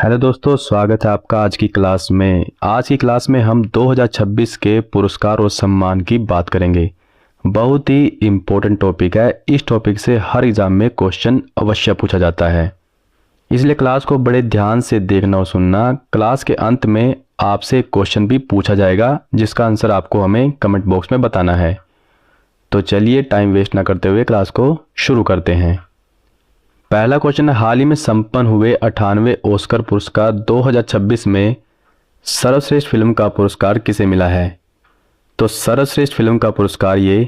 Hello दोस्तों, स्वागत है आपका आज की क्लास में। आज की क्लास में हम 2026 के पुरस्कार और सम्मान की बात करेंगे। बहुत ही इम्पोर्टेंट टॉपिक है। इस टॉपिक से हर एग्जाम में क्वेश्चन अवश्य पूछा जाता है, इसलिए क्लास को बड़े ध्यान से देखना और सुनना। क्लास के अंत में आपसे क्वेश्चन भी पूछा जाएगा, जिसका आंसर आपको हमें कमेंट बॉक्स में बताना है। तो चलिए टाइम वेस्ट ना करते हुए क्लास को शुरू करते हैं। पहला क्वेश्चन है, हाल ही में संपन्न हुए 98वें ऑस्कर पुरस्कार 2026 में सर्वश्रेष्ठ फिल्म का पुरस्कार किसे मिला है? तो सर्वश्रेष्ठ फिल्म का पुरस्कार ये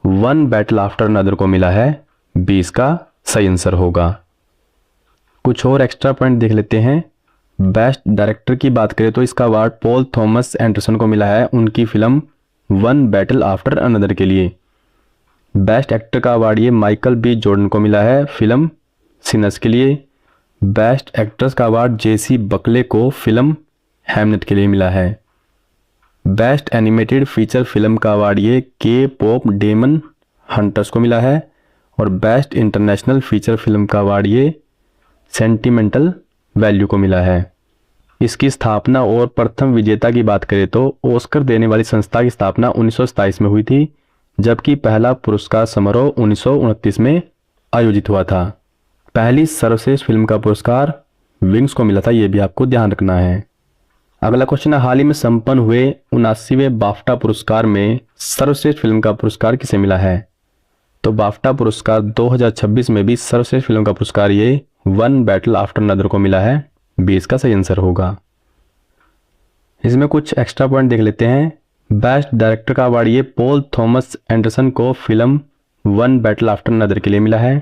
वन बैटल आफ्टर अनदर को मिला है। 20 का सही आंसर होगा। कुछ और एक्स्ट्रा पॉइंट देख लेते हैं। बेस्ट डायरेक्टर की बात करें तो इसका अवार्ड पॉल थॉमस एंडरसन को मिला है, उनकी film one battle after another के लिए। बेस्ट एक्टर का अवार्ड ये माइकल बी जॉर्डन को मिला है, फिल्म सिनर्स के लिए। बेस्ट एक्ट्रेस का अवार्ड जेसी बकले को फिल्म हैमलेट के लिए मिला है। बेस्ट एनिमेटेड फीचर फिल्म का अवार्ड ये के पॉप डेमन हंटर्स को मिला है। और बेस्ट इंटरनेशनल फीचर फिल्म का अवार्ड ये सेंटिमेंटल वैल्यू को मिला है। इसकी स्थापना और प्रथम विजेता की बात करें तो ऑस्कर देने वाली संस्था की स्थापना 1927 में हुई थी, जबकि पहला पुरस्कार समारोह 1929 में आयोजित हुआ था। पहली सर्वश्रेष्ठ फिल्म का पुरस्कार विंग्स को मिला था, यह भी आपको ध्यान रखना है। अगला क्वेश्चन है, हाल ही में संपन्न हुए 79वें बाफ्टा पुरस्कार में सर्वश्रेष्ठ फिल्म का पुरस्कार किसे मिला है? तो बाफ्टा पुरस्कार 2026 में भी सर्वश्रेष्ठ फिल्म का पुरस्कार ये वन बैटल आफ्टर अनदर को मिला है। 20 का सही आंसर होगा। इसमें कुछ एक्स्ट्रा पॉइंट देख लेते हैं। बेस्ट डायरेक्टर का अवार्ड ये पॉल थॉमस एंडरसन को film one battle after another के लिए मिला है।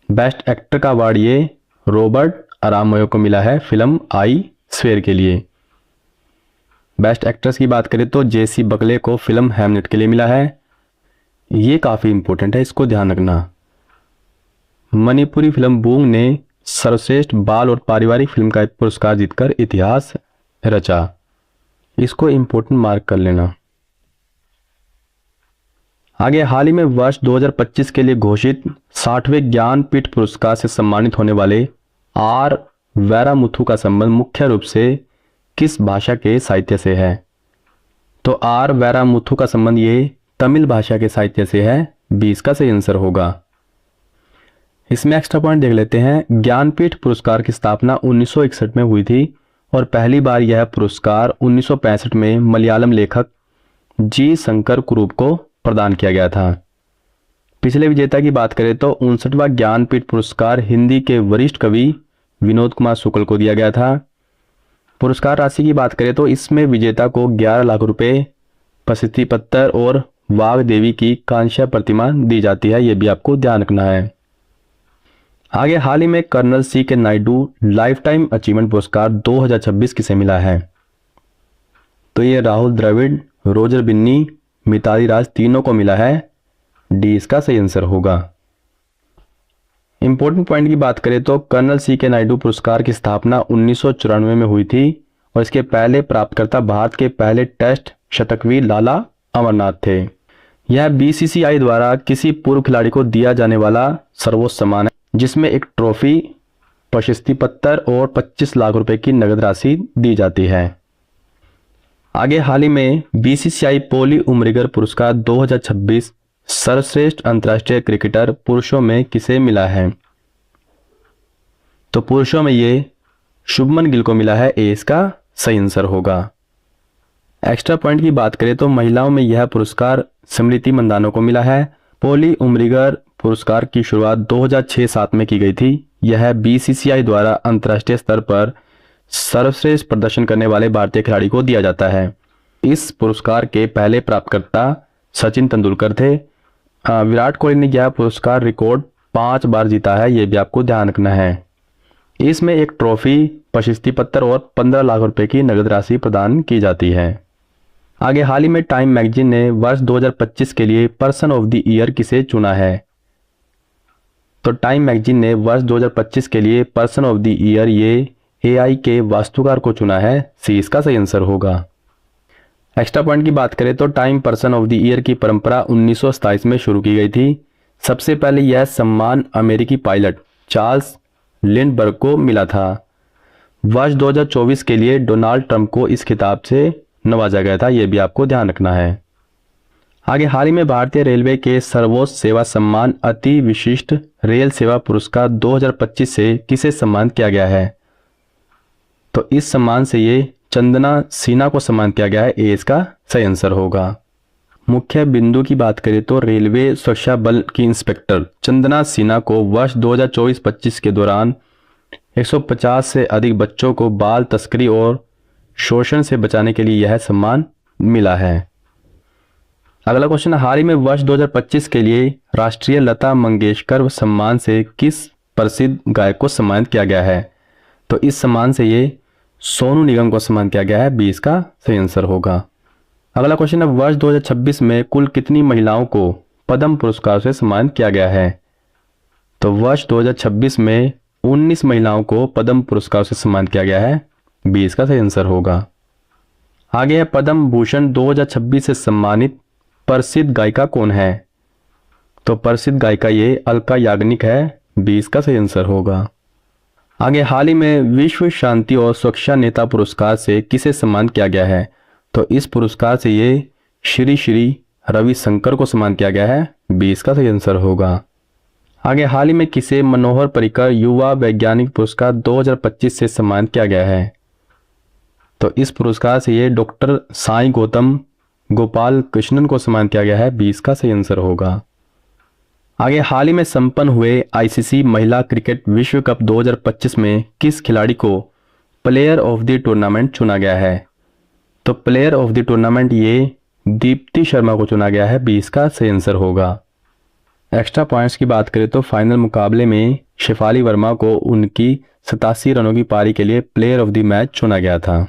बेस्ट एक्टर का अवार्ड ये रॉबर्ट अरामोयो को मिला है, फिल्म आई स्वेयर के लिए। बेस्ट एक्ट्रेस की बात करें तो जेसी बकले को फिल्म हैमलेट के लिए मिला है। ये काफ़ी इंपॉर्टेंट है, इसको ध्यान रखना। मणिपुरी फिल्म बूंग ने सर्वश्रेष्ठ बाल और पारिवारिक फिल्म का पुरस्कार जीतकर इतिहास रचा। इसको इंपॉर्टेंट मार्क कर लेना। आगे, हाल ही में वर्ष 2025 के लिए घोषित 60वें ज्ञानपीठ पुरस्कार से सम्मानित होने वाले आर वैरामुथु का संबंध मुख्य रूप से किस भाषा के साहित्य से है? तो आर वैरामुथु का संबंध ये तमिल भाषा के साहित्य से है। 20 का सही आंसर होगा। इसमें एक्स्ट्रा पॉइंट देख लेते हैं। ज्ञानपीठ पुरस्कार की स्थापना 1961 में हुई थी और पहली बार यह पुरस्कार 1965 में मलयालम लेखक जी शंकर कुरूप को प्रदान किया गया था। पिछले विजेता की बात करें तो 59वां ज्ञानपीठ पुरस्कार हिंदी के वरिष्ठ कवि विनोद कुमार शुक्ल को दिया गया था। पुरस्कार राशि की बात करें तो इसमें विजेता को 11 लाख रुपए, प्रशस्ति पत्र और वाघ देवी की कांस्य प्रतिमा दी जाती है। यह भी आपको ध्यान रखना है। आगे, हाल ही में कर्नल सी के नायडू लाइफ टाइम अचीवमेंट पुरस्कार 2026 किसे मिला है? तो ये राहुल द्रविड़, रोजर बिन्नी, मिताली राज तीनों को मिला है। डी इसका सही आंसर होगा। इंपॉर्टेंट पॉइंट की बात करें तो कर्नल सी के नायडू पुरस्कार की स्थापना 1994 में हुई थी और इसके पहले प्राप्तकर्ता भारत के पहले टेस्ट शतकवीर लाला अमरनाथ थे। यह बीसीसीआई द्वारा किसी पूर्व खिलाड़ी को दिया जाने वाला सर्वोच्च सम्मान है, जिसमें एक ट्रॉफी, प्रशस्ति पत्र और 25 लाख रुपए की नगद राशि दी जाती है। आगे, हाल ही में बीसीसीआई पोली उमरिगर पुरस्कार 2026 सर्वश्रेष्ठ अंतर्राष्ट्रीय क्रिकेटर पुरुषों में किसे मिला है? तो पुरुषों में ये शुभमन गिल को मिला है। ए इसका सही आंसर होगा। एक्स्ट्रा पॉइंट की बात करें तो महिलाओं में यह पुरस्कार स्मृति मंदाना को मिला है। पोली उमरिगर पुरस्कार की शुरुआत 2006-07 में की गई थी। यह बीसीसीआई द्वारा अंतर्राष्ट्रीय स्तर पर सर्वश्रेष्ठ प्रदर्शन करने वाले भारतीय खिलाड़ी को दिया जाता है। इस पुरस्कार के पहले प्राप्तकर्ता सचिन तेंदुलकर थे। विराट कोहली ने यह पुरस्कार रिकॉर्ड 5 बार जीता है। यह भी आपको ध्यान रखना है। इसमें एक ट्रॉफी, प्रशस्ति पत्र और 15 लाख रुपए की नगद राशि प्रदान की जाती है। आगे, हाल ही में टाइम मैगजीन ने वर्ष 2025 के लिए पर्सन ऑफ द ईयर किसे चुना है? तो टाइम मैगजीन ने वर्ष 2025 के लिए पर्सन ऑफ द ईयर ये एआई के वास्तुकार को चुना है। सी इसका सही आंसर होगा। एक्स्ट्रा पॉइंट की बात करें तो time person of the year की परंपरा 1927 में शुरू की गई थी। सबसे पहले यह सम्मान अमेरिकी पायलट चार्ल्स लिंडबर्ग को मिला था। वर्ष 2024 के लिए डोनाल्ड ट्रंप को इस खिताब से नवाजा गया था, यह भी आपको ध्यान रखना है। आगे, हाल ही में भारतीय रेलवे के सर्वोच्च सेवा सम्मान अति विशिष्ट रेल सेवा पुरस्कार 2025 से किसे सम्मानित किया गया है? तो इस सम्मान से ये चंदना सिन्हा को सम्मानित किया गया है, ये इसका सही आंसर होगा। मुख्य बिंदु की बात करें तो रेलवे सुरक्षा बल की इंस्पेक्टर चंदना सिन्हा को वर्ष 2024-25 के दौरान 150 से अधिक बच्चों को बाल तस्करी और शोषण से बचाने के लिए यह सम्मान मिला है। अगला क्वेश्चन, हाल ही में वर्ष 2025 के लिए राष्ट्रीय लता मंगेशकर सम्मान से किस प्रसिद्ध गायक को सम्मानित किया गया है? तो इस सम्मान से ये सोनू निगम को सम्मानित किया गया है, 20 का सही आंसर होगा। अगला क्वेश्चन है, वर्ष 2026 में कुल कितनी महिलाओं को पद्म पुरस्कार से सम्मानित किया गया है? तो वर्ष 2026 में 19 महिलाओं को पद्म पुरस्कार से सम्मानित किया गया है, 20 का सही आंसर होगा। आगे है, पद्म भूषण 2026 से सम्मानित प्रसिद्ध गायिका कौन है? तो प्रसिद्ध गायिका ये अलका याग्निक है, 20 का सही आंसर होगा। आगे, हाल ही में विश्व शांति और सुरक्षा नेता पुरस्कार से किसे सम्मानित किया गया है? तो इस पुरस्कार से ये श्री रविशंकर को सम्मानित किया गया है, 20 का सही आंसर होगा। आगे, हाल ही में किसे मनोहर पर्रिकर युवा वैज्ञानिक पुरस्कार 2025 से सम्मानित किया गया है? तो इस पुरस्कार से ये डॉक्टर साई गौतम गोपाल कृष्णन को सम्मानित किया गया है, 20 का सही आंसर होगा। आगे, हाल ही में संपन्न हुए आईसीसी महिला क्रिकेट विश्व कप 2025 में किस खिलाड़ी को प्लेयर ऑफ द टूर्नामेंट चुना गया है? तो प्लेयर ऑफ द टूर्नामेंट ये दीप्ति शर्मा को चुना गया है, 20 का सही आंसर होगा। एक्स्ट्रा पॉइंट्स की बात करें तो फाइनल मुकाबले में शेफाली वर्मा को उनकी 87 रनों की पारी के लिए प्लेयर ऑफ द मैच चुना गया था।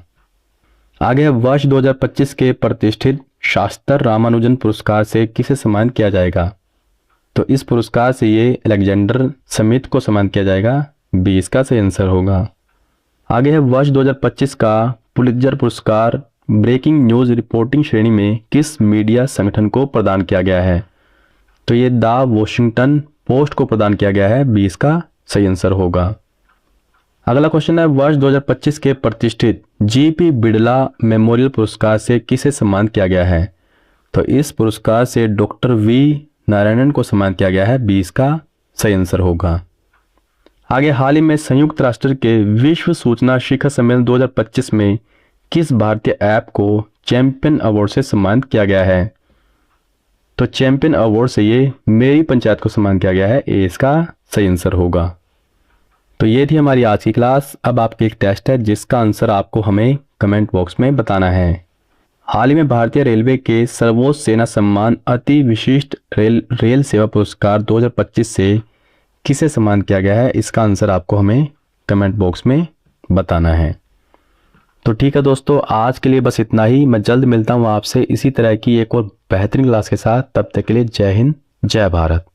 आगे, वर्ष 2025 के प्रतिष्ठित शास्त्र रामानुजन पुरस्कार से किसे सम्मानित किया जाएगा? तो इस पुरस्कार से ये अलेक्जेंडर स्मिथ को सम्मानित किया जाएगा, 20 का सही आंसर होगा। आगे है, वर्ष 2025 का पुलित्जर पुरस्कार ब्रेकिंग न्यूज रिपोर्टिंग श्रेणी में किस मीडिया संगठन को प्रदान किया गया है? तो ये द वॉशिंगटन पोस्ट को प्रदान किया गया है, 20 का सही आंसर होगा। अगला क्वेश्चन है, वर्ष 2025 के प्रतिष्ठित जीपी बिड़ला मेमोरियल पुरस्कार से किसे सम्मानित किया गया है? तो इस पुरस्कार से डॉक्टर वी नारायणन को सम्मानित किया गया है, 20 का सही आंसर होगा। आगे, हाल ही में संयुक्त राष्ट्र के विश्व सूचना शिखर सम्मेलन 2025 में किस भारतीय ऐप को चैंपियन अवार्ड से सम्मानित किया गया है? तो चैंपियन अवार्ड से ये मेरी पंचायत को सम्मानित किया गया है, ये इसका सही आंसर होगा। तो ये थी हमारी आज की क्लास। अब आपके एक टेस्ट है जिसका आंसर आपको हमें कमेंट बॉक्स में बताना है। हाल ही में भारतीय रेलवे के सर्वोच्च सेना सम्मान अति विशिष्ट रेल सेवा पुरस्कार 2025 से किसे सम्मानित किया गया है? इसका आंसर आपको हमें कमेंट बॉक्स में बताना है। तो ठीक है दोस्तों, आज के लिए बस इतना ही। मैं जल्द मिलता हूँ आपसे इसी तरह की एक और बेहतरीन क्लास के साथ। तब तक के लिए जय हिंद, जय भारत।